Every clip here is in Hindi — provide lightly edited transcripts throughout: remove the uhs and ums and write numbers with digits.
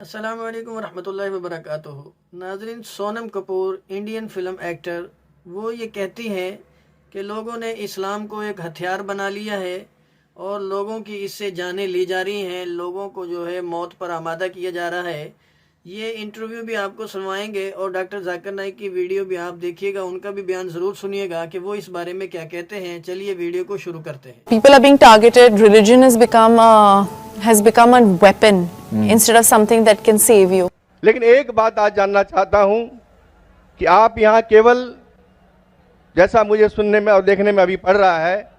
अस्सलाम वालेकुम रहमतुल्लाहि व बरकातुहू। नाज़रीन, Sonam Kapoor Indian film actor वो ये कहती हैं कि लोगों ने इस्लाम को एक हथियार बना लिया है और लोगों की इससे जानें ली जा रही हैं, लोगों को जो है मौत पर आमादा किया जा रहा है। ये इंटरव्यू भी आपको सुनवाएंगे और डॉक्टर जाकिर नाइक की वीडियो भी आप देखिएगा, उनका भी बयान ज़रूर सुनिएगा कि वो इस बारे में क्या कहते हैं। चलिए वीडियो को शुरू करते हैं। People are being targeted. Religion has become a weapon instead of something that can save you. लेकिन एक बात आज जानना चाहता हूं कि आप यहाँ केवल, जैसा मुझे सुनने में और देखने में अभी पड़ रहा है,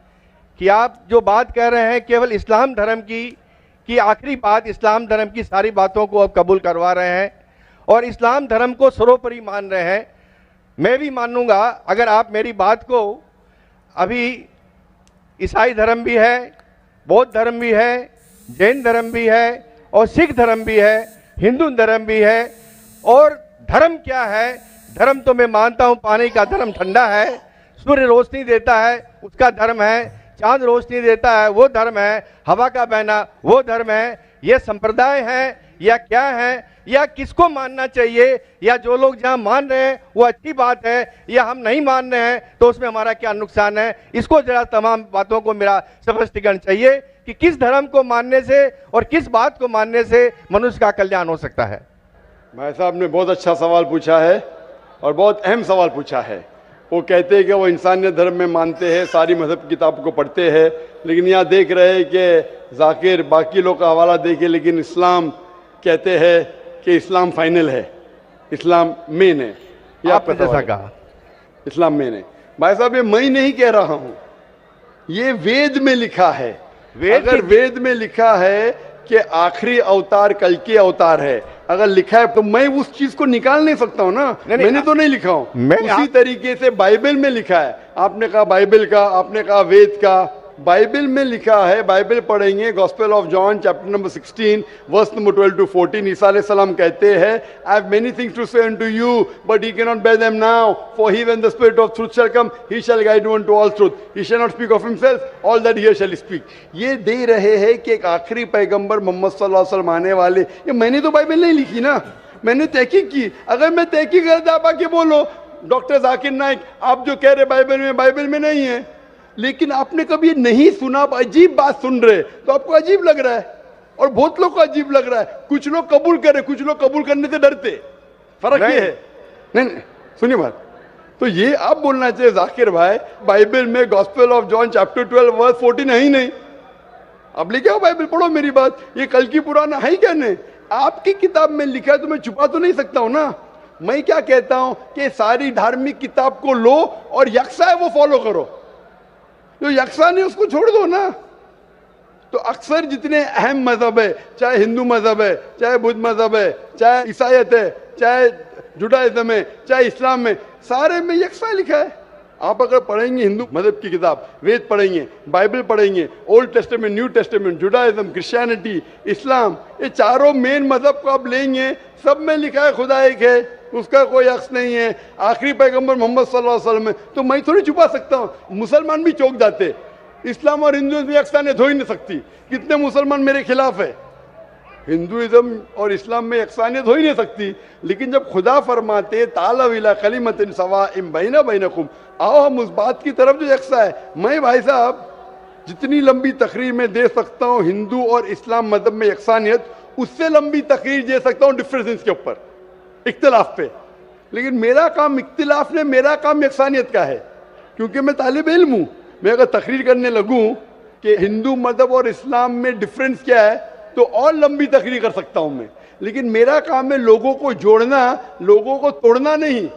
कि आप जो बात कह रहे हैं केवल इस्लाम धर्म की आखिरी बात, इस्लाम धर्म की सारी बातों को आप कबूल करवा रहे हैं और इस्लाम धर्म को सर्वोपरि मान रहे हैं। मैं भी मानूंगा अगर आप मेरी बात को, अभी ईसाई धर्म भी है, बौद्ध धर्म भी है, जैन धर्म भी है और सिख धर्म भी है, हिंदू धर्म भी है। और धर्म क्या है? धर्म तो मैं मानता हूं पानी का धर्म ठंडा है, सूर्य रोशनी देता है उसका धर्म है, चांद रोशनी देता है वो धर्म है, हवा का बहना वो धर्म है। ये संप्रदाय है या क्या है, या किसको मानना चाहिए, या जो लोग जहां मान रहे हैं वो अच्छी बात है, या हम नहीं मान रहे हैं तो उसमें हमारा क्या नुकसान है? इसको जरा तमाम बातों को मेरा स्पष्टीकरण चाहिए कि किस धर्म को मानने से और किस बात को मानने से मनुष्य का कल्याण हो सकता है। भाई साहब ने बहुत अच्छा सवाल पूछा है और बहुत अहम सवाल पूछा है। वो कहते हैं कि वो इंसानियत धर्म में मानते हैं, सारी मजहब किताब को पढ़ते हैं, लेकिन यहाँ देख रहे हैं कि जाकिर बाकी लोग का हवाला देखे, लेकिन इस्लाम कहते हैं कि इस्लाम फाइनल है, इस्लाम मेन है। ये आपने जैसा कहा इस्लाम मेन है। भाई साहब ये मैं नहीं कह रहा हूँ, ये वेद में लिखा है। अगर वेद में लिखा है कि आखिरी अवतार कल के अवतार है, अगर लिखा है तो मैं उस चीज को निकाल नहीं सकता हूं ना। मैंने तो नहीं लिखा हूं, उसी तरीके से बाइबल में लिखा है। आपने कहा बाइबल का, आपने कहा वेद का, बाइबल में लिखा है। बाइबल पढ़ेंगे, Gospel of John chapter number 16 verse number 12 to 14। ईसा अलैहिस्सलाम कहते हैं, I have many things to say unto you but he cannot bear them now, for he when the spirit of truth shall come he shall guide you unto all truth, he shall not speak of himself, all that he shall speak। ये दे रहे हैं कि एक आखिरी पैगंबर मोहम्मद सल्लल्लाहु अलैहि वसल्लम आने वाले। ये मैंने तो बाइबल नहीं लिखी ना, मैंने तहकीक की। अगर मैं तहकीक करता आप आके बोलो डॉक्टर जाकिर नाइक आप जो कह रहे बाइबल में नहीं है, लेकिन आपने कभी नहीं सुना, आप अजीब बात सुन रहे तो आपको अजीब लग रहा है और बहुत लोग को अजीब लग रहा है। कुछ लोग कबूल करे, कुछ लोग कबूल करने से डरते। फर्क ये है। नहीं सुनिए बात, तो ये आप बोलना चाहिए जाकिर भाई बाइबल में Gospel of John chapter 12 verse 14 है ही नहीं। अब लेके आओ बाइबल, पढ़ो मेरी बात। ये कल की पुराना है ही क्या? नहीं, आपकी किताब में लिखा है तो मैं छुपा तो नहीं सकता हूं ना। मैं क्या कहता हूं कि सारी धार्मिक किताब को लो और यकसा है वो फॉलो करो, जो यकसा नहीं उसको छोड़ दो ना। तो अक्सर जितने अहम मजहब है, चाहे हिंदू मजहब है, चाहे बुद्ध मजहब है, चाहे ईसाईयत है, चाहे जुडाइज्म है, चाहे इस्लाम में, सारे में यकसा लिखा है। आप अगर पढ़ेंगे हिंदू मजहब की किताब, वेद पढ़ेंगे, बाइबल पढ़ेंगे, old testament, new testament, Judaism, Christianity, Islam, ये चारों मेन मजहब को आप लेंगे, सब में लिखा है खुदा एक है, उसका कोई अक्स नहीं है, आखिरी पैगंबर मोहम्मद सल्लल्लाहु अलैहि वसल्लम है। तो मैं थोड़ी छुपा सकता हूँ। मुसलमान भी चौंक जाते, इस्लाम और हिंदुइज्म में यकसानियत हो ही नहीं सकती। कितने मुसलमान मेरे खिलाफ है, हिंदुइज्म और इस्लाम में यकसानियत हो ही नहीं सकती। लेकिन जब खुदा फरमाते तालव इला कलिमतिन सवाइम बैना बैनकुम, आओ हम उस बात की तरफ जो यकसा है। मैं भाई साहब जितनी लंबी तकरीर में दे सकता हूँ हिंदू और इस्लाम मजहब में यकसानियत, उससे लंबी तकरीर दे सकता हूँ डिफरेंसेस के ऊपर, इख्तिलाफ पे। लेकिन मेरा काम इख्तिलाफ ने, मेरा काम यकसानियत का है, क्योंकि मैं तालिब इल्म हूँ। मैं अगर तकरीर करने लगूँ कि हिंदू मजहब और इस्लाम में डिफरेंस क्या है तो और लंबी तकरीर कर सकता हूँ मैं। लेकिन मेरा काम है लोगों को जोड़ना, लोगों को तोड़ना नहीं।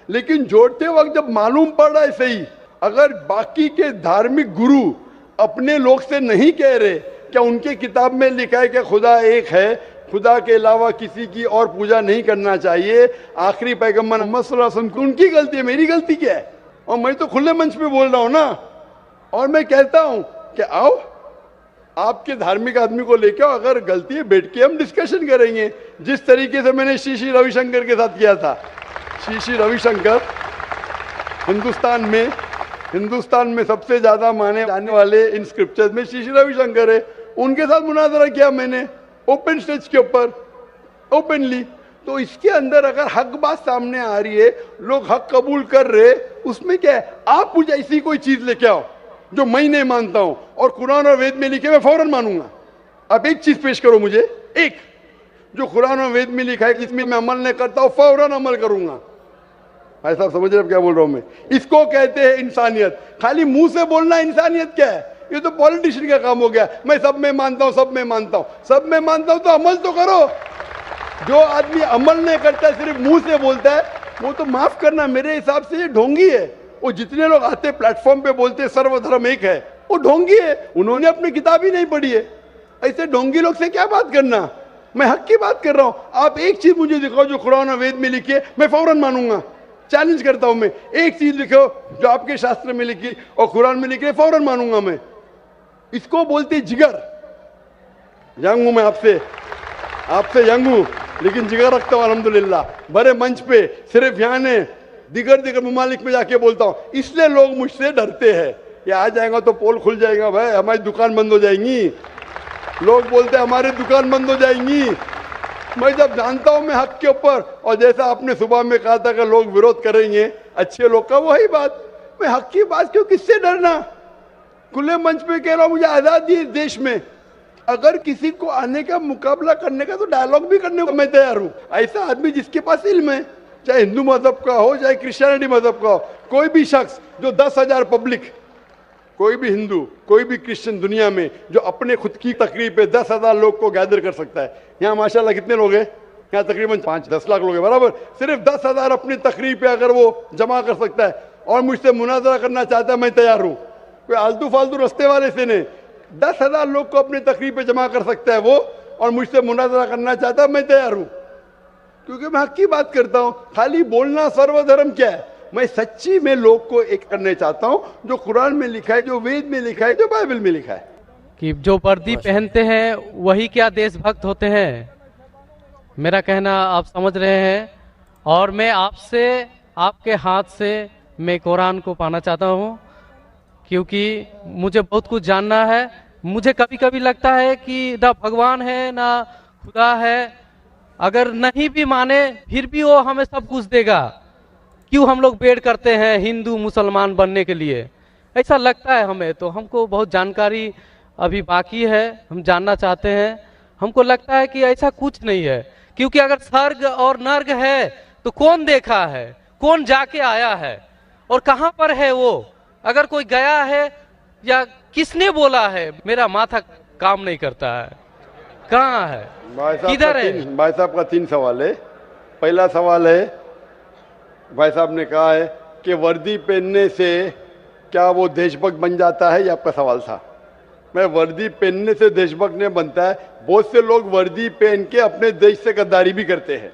लेकिन जोड़ते वक्त जब मालूम पड़ रहा है सही, अगर बाकी के धार्मिक गुरु अपने लोग से नहीं कह रहे, क्या उनके किताब में लिखा है कि खुदा एक है, खुदा के अलावा किसी की और पूजा नहीं करना चाहिए, आखिरी पैगंबर मोहम्मद सल्लल्लाहु अलैहि वसल्लम, उनकी गलती है, मेरी गलती क्या है? और मैं तो खुले मंच पे बोल रहा हूं ना। और मैं कहता हूं कि आओ आपके धार्मिक आदमी को लेके आओ, अगर गलती है बैठ के हम डिस्कशन करेंगे, जिस तरीके से मैंने श्री रविशंकर के साथ किया था। श्री रविशंकर हिंदुस्तान में सबसे ज्यादा माने जाने वाले इन स्क्रिप्चर्स में श्री रविशंकर है, उनके साथ मुनाजरा किया मैंने ओपन स्टेज के ऊपर। ओपनली। तो इसके अंदर अगर हक बात सामने आ रही है, लोग हक कबूल कर रहे, उसमें क्या है? आप मुझे ऐसी कोई चीज लेके आओ जो मैं नहीं मानता हूं और कुरान और वेद में लिखे मैं फौरन मानूंगा। आप एक चीज पेश करो मुझे, एक जो कुरान और वेद में लिखा है जिसमें मैं अमल नहीं करता हूं, फौरन अमल करूंगा। भाई साहब समझ रहे क्या बोल रहा हूं मैं? इसको कहते हैं इंसानियत। खाली मुंह से बोलना इंसानियत क्या है? ये तो पॉलिटिशियन का काम हो गया। मैं सब में मानता हूं, सब में मानता हूं, सब में मानता हूं, तो अमल तो करो। जो आदमी अमल नहीं करता, सिर्फ मुंह से बोलता है, वो तो माफ करना मेरे हिसाब से ये ढोंगी है। वो जितने लोग आते प्लेटफॉर्म पे बोलते सर्वधर्म एक है, वो ढोंगी है। उन्होंने अपनी किताब ही नहीं पढ़ी है। ऐसे ढोंगी लोग से क्या बात करना? मैं हक की बात कर रहा हूं। आप एक चीज मुझे दिखाओ जो कुरान और वेद में लिखी है, मैं फौरन मानूंगा। चैलेंज करता हूं मैं, एक चीज लिखो जो आपके शास्त्र में लिखी और कुरान में लिखी है, फौरन मानूंगा मैं। इसको बोलते जिगर। यंग हूं मैं आपसे यंग हूं, लेकिन जिगर रखता हूं अल्हम्दुलिल्लाह। बड़े मंच पे सिर्फ यहाँ ने दिगर ममालिक में जाके बोलता हूं, इसलिए लोग मुझसे डरते हैं। ये आ जाएगा तो पोल खुल जाएगा, भाई हमारी दुकान बंद हो जाएंगी। लोग बोलते हैं हमारी दुकान बंद हो जाएंगी। मैं जब जानता हूं मैं हक के ऊपर, और जैसा आपने सुबह में कहा था कि लोग विरोध करेंगे अच्छे लोग का, वही बात। मैं हक की बात क्यों, किससे डरना? खुले मंच पे कह रहा हूं, मुझे आजादी है देश में। अगर किसी को आने का मुकाबला करने का, तो डायलॉग भी करने को मैं तैयार हूं। ऐसा आदमी जिसके पास इल्म है, चाहे हिंदू मजहब का हो चाहे क्रिश्चियनिटी मजहब का हो, कोई भी शख्स जो 10,000 पब्लिक, कोई भी हिंदू कोई भी क्रिश्चियन दुनिया में जो अपने खुद की तकरीब पे 10,000 लोग को गैदर कर सकता है। यहाँ माशाल्लाह कितने लोग हैं? यहाँ तकरीबन 5-10 लाख लोग हैं, बराबर। सिर्फ 10,000 अपनी तकरीब पे अगर वो जमा कर सकता है और मुझसे मुनाजरा करना चाहता है, मैं तैयार हूँ। कोई आलतू फालतू रस्ते वाले से नहीं, 10,000 लोग को अपनी तकरीब पे जमा कर सकता है वो, और मुझसे मुनाजरा करना चाहता है, मैं तैयार हूँ। क्योंकि मैं हक की बात करता हूँ। खाली बोलना सर्वधर्म क्या है? मैं सच्ची में लोग को एक करने चाहता हूँ, जो कुरान में लिखा है, जो वेद में लिखा है, जो बाइबल में लिखा है। कि जो वर्दी पहनते हैं वही क्या देशभक्त होते हैं? मेरा कहना आप समझ रहे हैं। और मैं आपसे, आपके हाथ से मैं कुरान को पाना चाहता हूँ, क्योंकि मुझे बहुत कुछ जानना है। मुझे कभी कभी लगता है कि ना भगवान है ना खुदा है। अगर नहीं भी माने फिर भी वो हमें सब कुछ देगा। क्यों हम लोग वेट करते हैं हिंदू मुसलमान बनने के लिए? ऐसा लगता है हमें। तो हमको बहुत जानकारी अभी बाकी है, हम जानना चाहते हैं। हमको लगता है कि ऐसा कुछ नहीं है, क्योंकि अगर स्वर्ग और नर्क है तो कौन देखा है, कौन जाके आया है, और कहाँ पर है वो? अगर कोई गया है या किसने बोला है, मेरा माथा काम नहीं करता है। कहाँ है, किधर है? भाई साहब का 3 सवाल है। पहला सवाल है, भाई साहब ने कहा है कि वर्दी पहनने से क्या वो देशभक्त बन जाता है, ये आपका सवाल था। मैं वर्दी पहनने से देशभक्त नहीं बनता है। बहुत से लोग वर्दी पहन के अपने देश से गद्दारी भी करते हैं।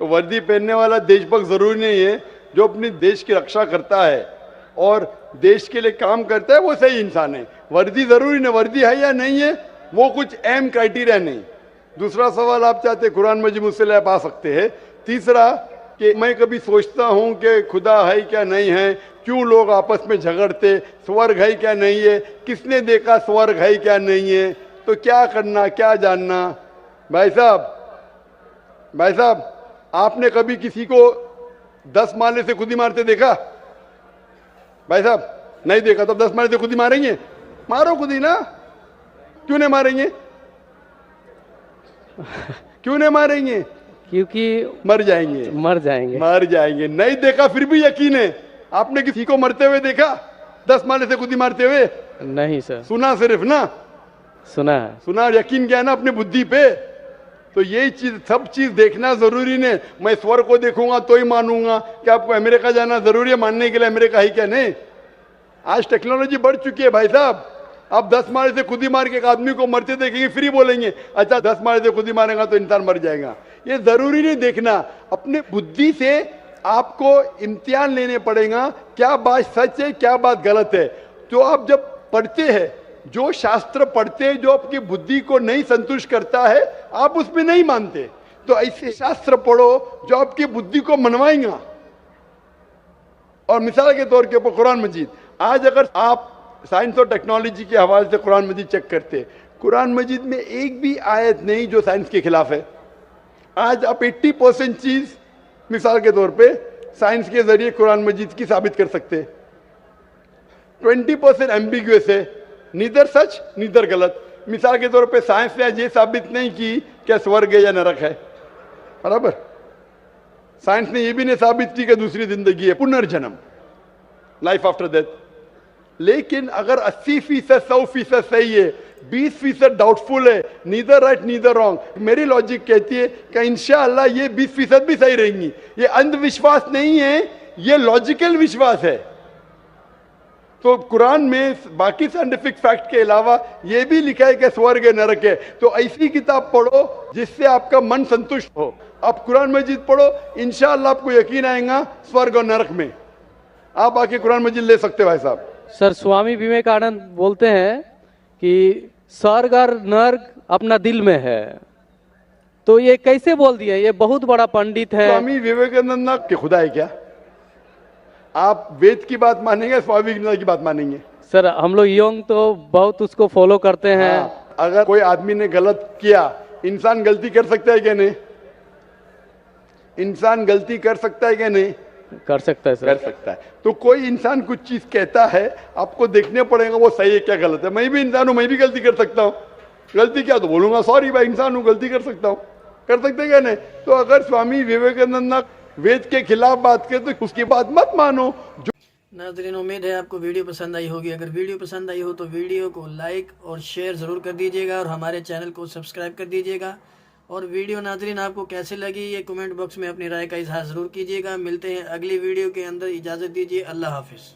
तो वर्दी पहनने वाला देशभक्त जरूरी नहीं है। जो अपने देश की रक्षा करता है और देश के लिए काम करता है, वो सही इंसान है। वर्दी जरूरी नहीं, वर्दी है या नहीं है वो कुछ अहम क्राइटेरिया नहीं। दूसरा सवाल आप चाहते कुरान मजीद मुझसे ले पा सकते हैं। तीसरा कि मैं कभी सोचता हूं कि खुदा है क्या नहीं है, क्यों लोग आपस में झगड़ते, स्वर्ग है क्या नहीं है, किसने देखा स्वर्ग है क्या नहीं है, तो क्या करना क्या जानना। भाई साहब आपने कभी किसी को 10 मारने से खुद ही मारते देखा? भाई साहब नहीं देखा, तो 10 मारने से खुद ही मारेंगे? मारो खुद ही ना। क्यों नहीं मारेंगे? क्यों नहीं मारेंगे? क्योंकि मर जाएंगे। मर जाएंगे। नहीं देखा फिर भी यकीन है। आपने किसी को मरते हुए देखा 10 मारने से खुद ही मारते हुए? नहीं सर। सुना सिर्फ ना? सुना है। सुना, यकीन क्या है ना अपनी बुद्धि पे। तो यही चीज, सब चीज देखना जरूरी नहीं। मैं स्वर्ग को देखूंगा तो ही मानूंगा। क्या आपको अमेरिका जाना जरूरी है मानने के लिए अमेरिका है क्या? नहीं। आज टेक्नोलॉजी बढ़ चुकी है भाई साहब। आप 10 मारे से खुद ही मार के एक आदमी को मरते देखेंगे, फिर ही बोलेंगे अच्छा 10 मारे से खुद ही मारेगा तो इंसान मर जाएगा। ये जरूरी नहीं देखना। अपने बुद्धि से आपको इम्तिहान लेने पड़ेगा, क्या बात सच है क्या बात गलत है। तो आप जब पढ़ते हैं, जो शास्त्र पढ़ते हैं जो आपकी बुद्धि को नहीं संतुष्ट करता है, आप उसमें नहीं मानते। तो ऐसे शास्त्र पढ़ो जो आपकी बुद्धि को मनवाएगा। और मिसाल के तौर के ऊपर कुरान मजीद, आज अगर आप साइंस और टेक्नोलॉजी के हवाले से कुरान मजीद चेक करते, कुरान मजीद में एक भी आयत नहीं जो साइंस के खिलाफ है। आज आप 80% चीज मिसाल के तौर पे साइंस के जरिए कुरान मजीद की साबित कर सकते हैं। 20% एम्बिग्युअस है, नीदर सच नीदर गलत। मिसाल के तौर पे साइंस ने आज ये साबित नहीं की क्या स्वर्ग है या नरक है, बराबर। साइंस ने ये भी नहीं साबित की कि दूसरी जिंदगी है, पुनर्जन्म, लाइफ आफ्टर डेथ। लेकिन अगर 80% 100% सही है, 20% डाउटफुल है, नीदर राइट नीदर रॉन्ग, मेरी लॉजिक कहती है कि इंशाअल्लाह ये 20% भी सही रहेंगी। ये अंधविश्वास नहीं है, ये लॉजिकल विश्वास है। तो कुरान में बाकी साइंटिफिक फैक्ट के अलावा ये भी लिखा है कि स्वर्ग है नरक है। तो ऐसी किताब पढ़ो जिससे आपका मन संतुष्ट हो। आप कुरान मजीद पढ़ो, इंशाअल्लाह आपको यकीन आएगा स्वर्ग और नरक में। आप आके कुरान मजीद ले सकते हो भाई साहब। सर, स्वामी विवेकानंद बोलते हैं कि स्वर्ग और नर्क अपना दिल में है। तो ये कैसे बोल दिया? ये बहुत बड़ा पंडित है। स्वामी विवेकानंद ना कि खुदा है क्या? आप वेद की बात मानेंगे, स्वामी विवेकानंद की बात मानेंगे? सर, हम लोग यंग तो बहुत उसको फॉलो करते हैं। हाँ, अगर कोई आदमी ने गलत किया, इंसान गलती कर सकता है क्या नहीं? इंसान गलती कर सकता है क्या नहीं? कर सकता है सर। कर सकता है। तो कोई इंसान कुछ चीज कहता है, आपको देखने पड़ेगा वो सही है क्या गलत है। मैं भी इंसान हूं, मैं भी गलती कर सकता हूं। गलती क्या तो बोलूंगा सॉरी भाई, इंसान हूं, गलती कर सकता हूं। कर सकते क्या नहीं? तो अगर स्वामी विवेकानंद ना वेद के खिलाफ बात करे तो उसकी बात मत मानो। नाज़रीन, उम्मीद है आपको वीडियो पसंद आई होगी। अगर वीडियो पसंद आई हो तो वीडियो को लाइक और शेयर ज़रूर कर दीजिएगा और हमारे चैनल को सब्सक्राइब कर दीजिएगा। और वीडियो नाज़रीन आपको कैसे लगी ये कमेंट बॉक्स में अपनी राय का इजहार ज़रूर कीजिएगा। मिलते हैं अगली वीडियो के अंदर, इजाज़त दीजिए। अल्लाह हाफिज़।